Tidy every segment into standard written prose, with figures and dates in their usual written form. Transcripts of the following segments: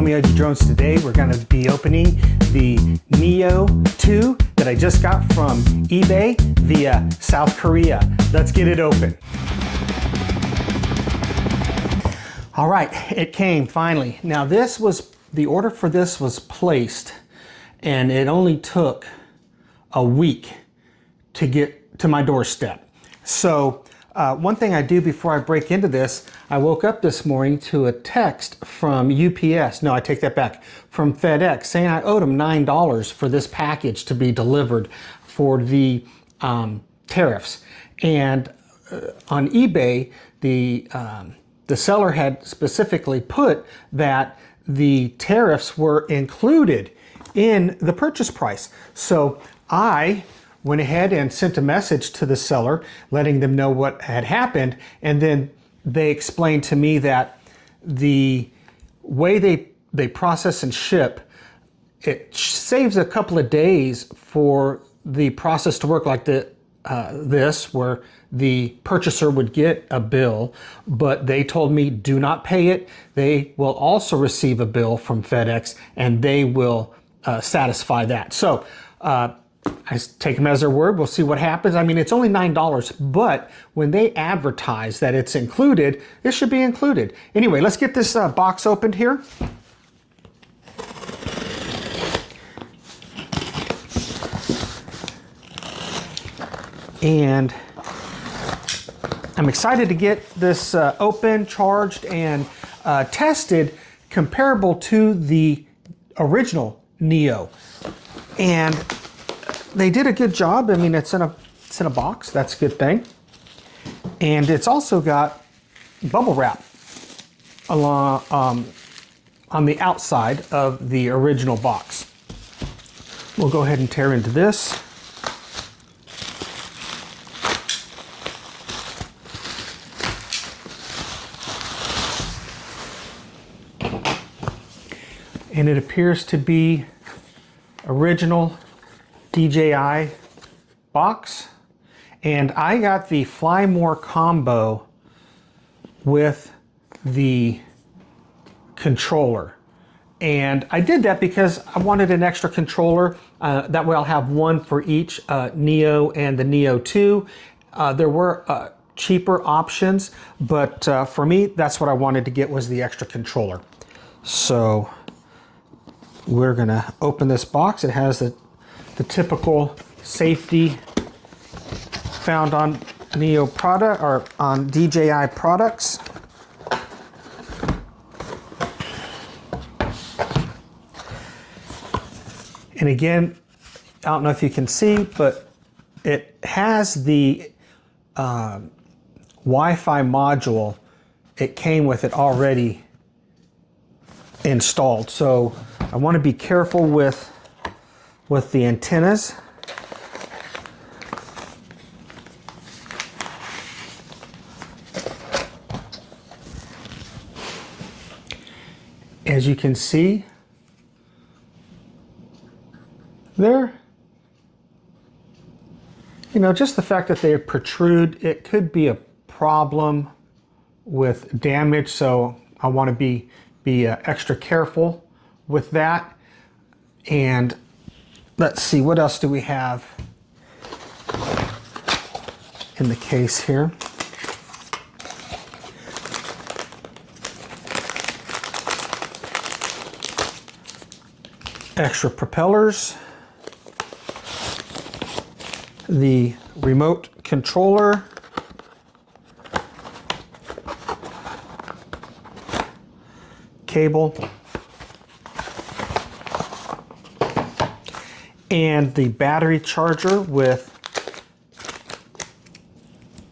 Avid Drones. Today we're going to be opening the Neo2 that I just got from eBay via South Korea. Let's get it open. All right, it came finally. Now the order for this was placed and it only took a week to get to my doorstep. So one thing I do before I break into this, I woke up this morning to a text from UPS, no, I take that back, from FedEx saying I owed them $9 for this package to be delivered for the tariffs. And on eBay, the seller had specifically put that the tariffs were included in the purchase price. So I went ahead and sent a message to the seller letting them know what had happened, and then they explained to me that the way they process and ship, it saves a couple of days for the process to work like this, where the purchaser would get a bill, but they told me do not pay it. They will also receive a bill from FedEx and they will satisfy that. So I take them as their word. We'll see what happens. I mean, it's only $9, but when they advertise that it's included, it should be included. Anyway, let's get this box opened here. And I'm excited to get this open, charged, and tested comparable to the original Neo. And they did a good job. I mean, it's in a box. That's a good thing. And it's also got bubble wrap along on the outside of the original box. We'll go ahead and tear into this. And it appears to be original DJI box, and I got the Fly More combo with the controller, and I did that because I wanted an extra controller. That way I'll have one for each Neo and the Neo2. There were cheaper options, but for me that's what I wanted to get, was the extra controller. So we're gonna open this box. It has the typical safety found on Neo product or on DJI products. And again, I don't know if you can see, but it has the Wi-Fi module. It came with it already installed. So I want to be careful with the antennas. As you can see there, you know, just the fact that they protrude, it could be a problem with damage. So I want to be extra careful with that. And let's see, what else do we have in the case here? Extra propellers, the remote controller, cable, and the battery charger with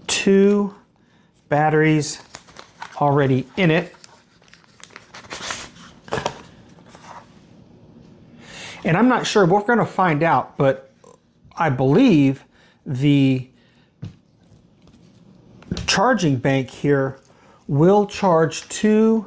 2 batteries already in it. And I'm not sure, we're going to find out, but I believe the charging bank here will charge 2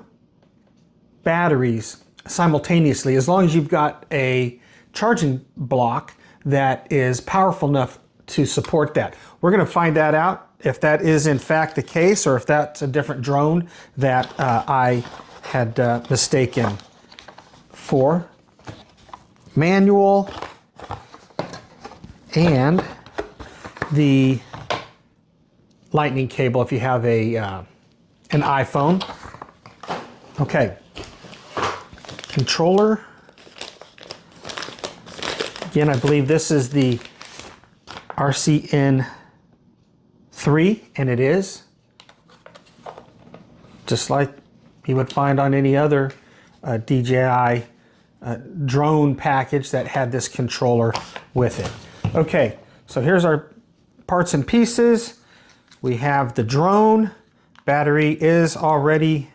batteries simultaneously, as long as you've got a charging block that is powerful enough to support that. We're going to find that out, if that is in fact the case, or if that's a different drone that I had mistaken for manual and the lightning cable if you have a an iPhone. Okay, controller. Again, I believe this is the RCN3, and it is just like you would find on any other DJI drone package that had this controller with it. Okay, so here's our parts and pieces. We have the drone. Battery is already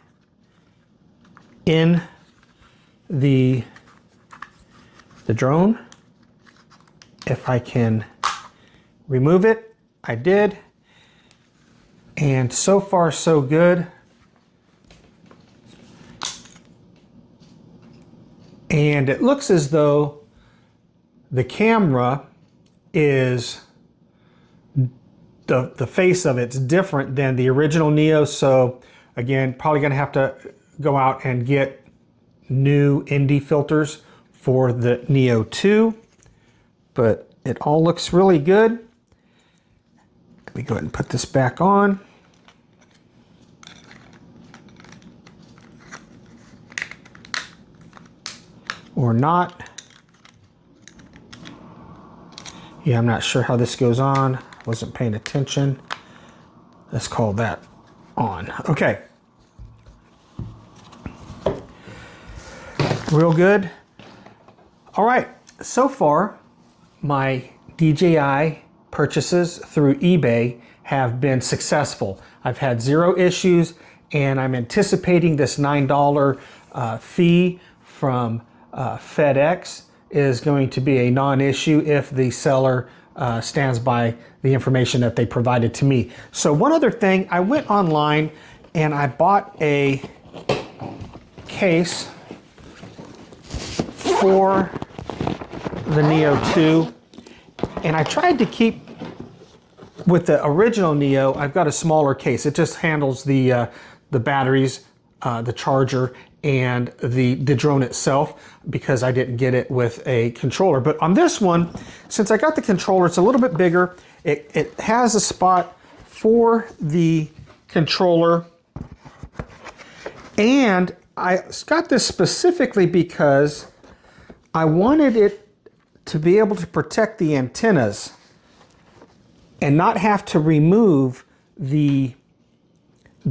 in the drone. If I can remove it, I did. And so far so good. And it looks as though the camera is, the face of it's different than the original Neo. So again, probably gonna have to go out and get new ND filters for the Neo2. But it all looks really good. Let me go ahead and put this back on. Or not. Yeah, I'm not sure how this goes on. Wasn't paying attention. Let's call that on. Okay. Real good. All right, so far, my DJI purchases through eBay have been successful. I've had 0 issues, and I'm anticipating this $9 fee from FedEx is going to be a non-issue if the seller stands by the information that they provided to me. So one other thing, I went online and I bought a case for the Neo2, and I tried to keep with the original Neo. I've got a smaller case. It just handles the batteries, the charger, and the drone itself, because I didn't get it with a controller. But on this one, since I got the controller, it's a little bit bigger. It has a spot for the controller, and I got this specifically because I wanted it to be able to protect the antennas and not have to remove the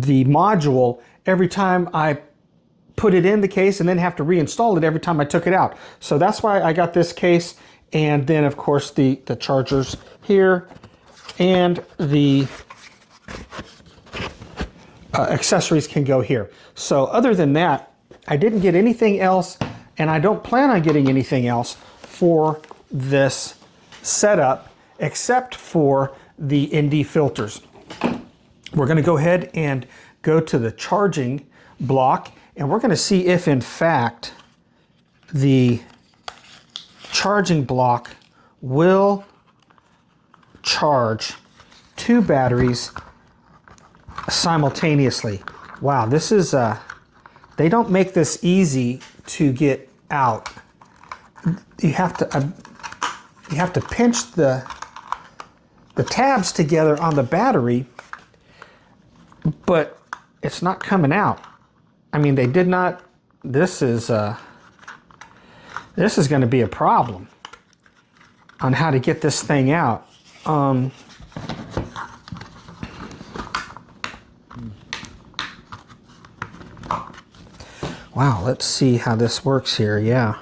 module every time I put it in the case and then have to reinstall it every time I took it out. So that's why I got this case, and then of course the chargers here and the accessories can go here. So other than that, I didn't get anything else, and I don't plan on getting anything else for this setup except for the ND filters. We're going to go ahead and go to the charging block, and we're going to see if in fact the charging block will charge 2 batteries simultaneously. Wow, this is they don't make this easy to get out. You have to pinch the tabs together on the battery, but it's not coming out. I mean, they did not. This is going to be a problem on how to get this thing out. Wow, let's see how this works here. Yeah.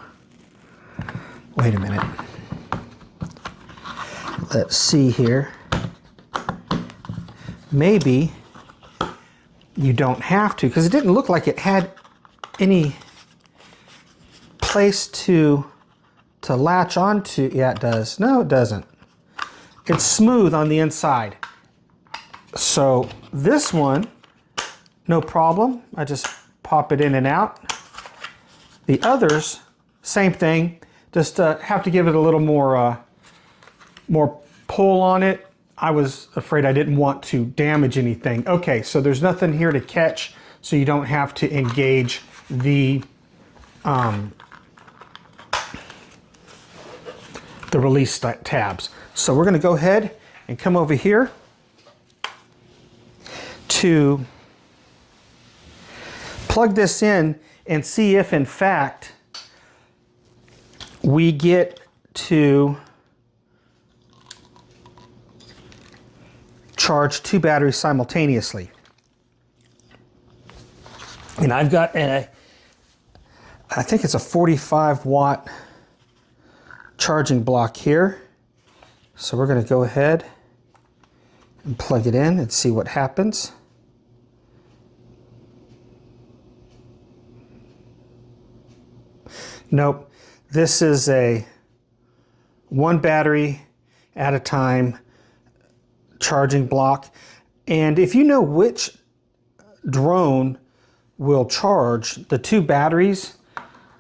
Wait a minute. Let's see here. Maybe you don't have to, because it didn't look like it had any place to latch onto. Yeah, it does. No, it doesn't. It's smooth on the inside. So this one, no problem. I just pop it in and out. The others, same thing. Just have to give it a little more pull on it. I was afraid I didn't want to damage anything. Okay, so there's nothing here to catch, so you don't have to engage the the release tabs. So we're going to go ahead and come over here to plug this in and see if in fact we get to charge 2 batteries simultaneously. And I've got I think it's a 45 watt charging block here. So we're going to go ahead and plug it in and see what happens. Nope, this is a 1 battery at a time charging block. And if you know which drone will charge the 2 batteries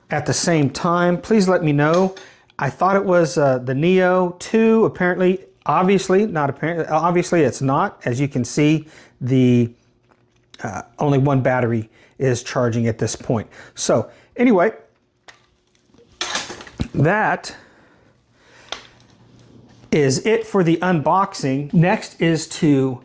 at the same time, please let me know. I thought it was the Neo2. Apparently, obviously it's not. As you can see, the only 1 battery is charging at this point. So anyway, that is it for the unboxing. Next is to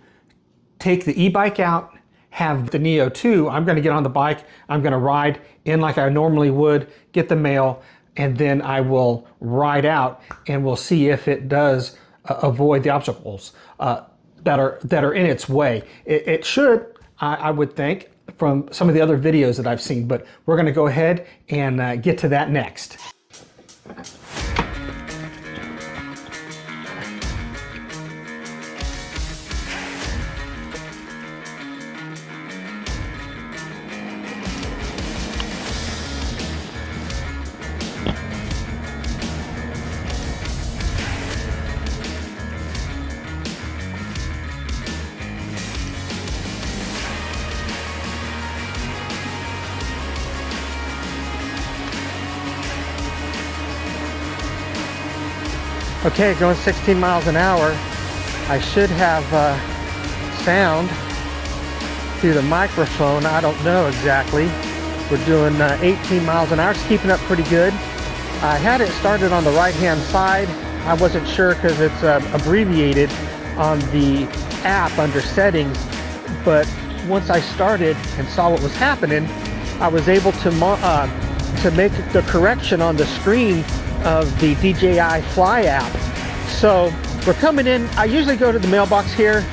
take the e-bike out, have the Neo2. I'm going to get on the bike. I'm going to ride in like I normally would, get the mail, and then I will ride out and we'll see if it does avoid the obstacles that are in its way. It should, I would think, from some of the other videos that I've seen, but we're going to go ahead and get to that next. Okay, going 16 miles an hour. I should have sound through the microphone. I don't know exactly. We're doing 18 miles an hour. It's keeping up pretty good. I had it started on the right-hand side. I wasn't sure because it's abbreviated on the app under settings. But once I started and saw what was happening, I was able to make the correction on the screen of the DJI Fly app. So we're coming in. I usually go to the mailbox here,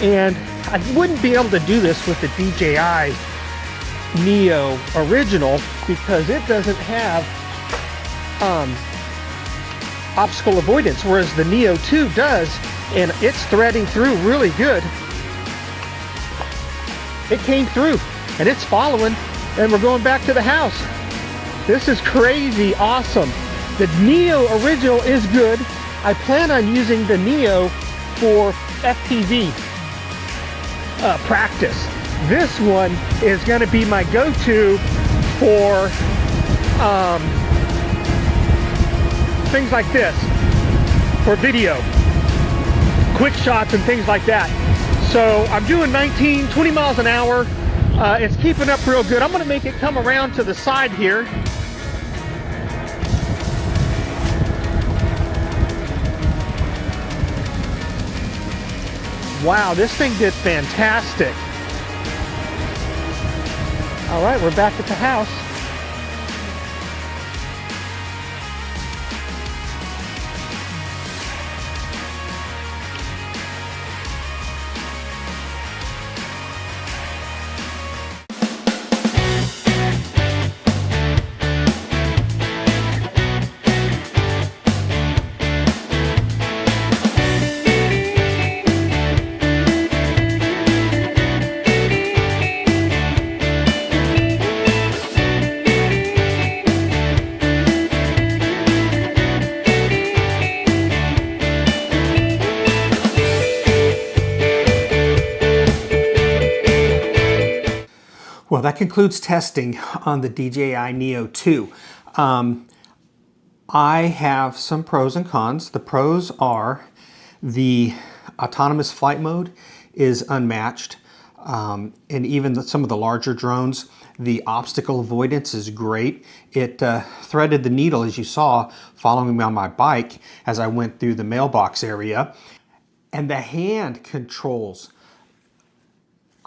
and I wouldn't be able to do this with the DJI Neo original because it doesn't have obstacle avoidance, whereas the Neo2 does, and it's threading through really good. It came through and it's following, and we're going back to the house. This is crazy awesome. The Neo original is good. I plan on using the Neo for FPV practice. This one is going to be my go-to for things like this, for video, quick shots and things like that. So I'm doing 19, 20 miles an hour. It's keeping up real good. I'm going to make it come around to the side here. Wow, this thing did fantastic. All right, we're back at the house. Well, that concludes testing on the DJI Neo2. I have some pros and cons. The pros are the autonomous flight mode is unmatched. and even some of the larger drones. The obstacle avoidance is great. It threaded the needle, as you saw, following me on my bike as I went through the mailbox area. And the hand controls.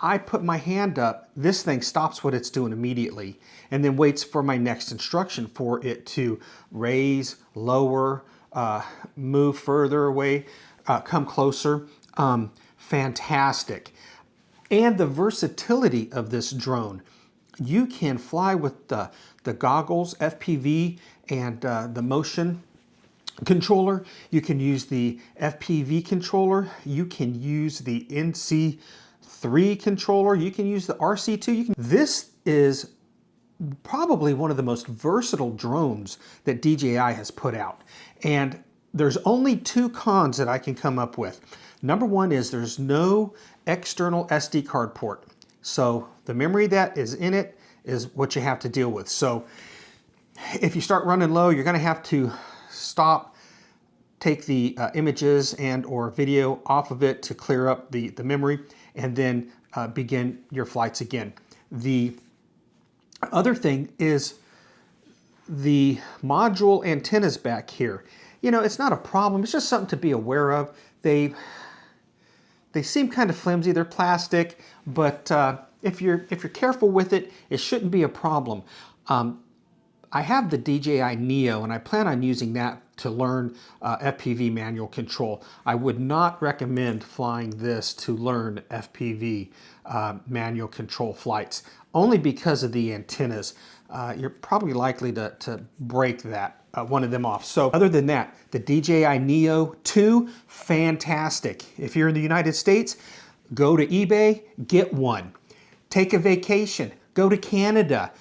I put my hand up, this thing stops what it's doing immediately and then waits for my next instruction for it to raise, lower, move further away, come closer. Fantastic. And the versatility of this drone. You can fly with the goggles, FPV, and the motion controller. You can use the FPV controller. You can use the NC3 controller. You can use the RC2. This is probably one of the most versatile drones that DJI has put out. And there's only two cons that I can come up with. Number one is there's no external SD card port. So the memory that is in it is what you have to deal with. So if you start running low, you're gonna have to stop, take the images and or video off of it to clear up the memory, and then begin your flights again. The other thing is the module antennas back here. You know, it's not a problem, it's just something to be aware of. They seem kind of flimsy, they're plastic, but if you're careful with it, it shouldn't be a problem. I have the DJI Neo and I plan on using that to learn FPV manual control. I would not recommend flying this to learn FPV manual control flights, only because of the antennas. You're probably likely to break that, one of them off. So other than that, the DJI Neo2, fantastic. If you're in the United States, go to eBay, get one. Take a vacation, go to Canada,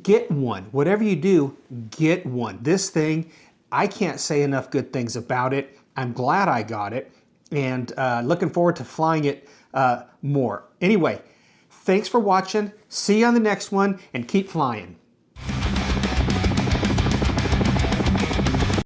get one. Whatever you do, get one. This thing, I can't say enough good things about it. I'm glad I got it, and looking forward to flying it more. Anyway, thanks for watching. See you on the next one, and keep flying.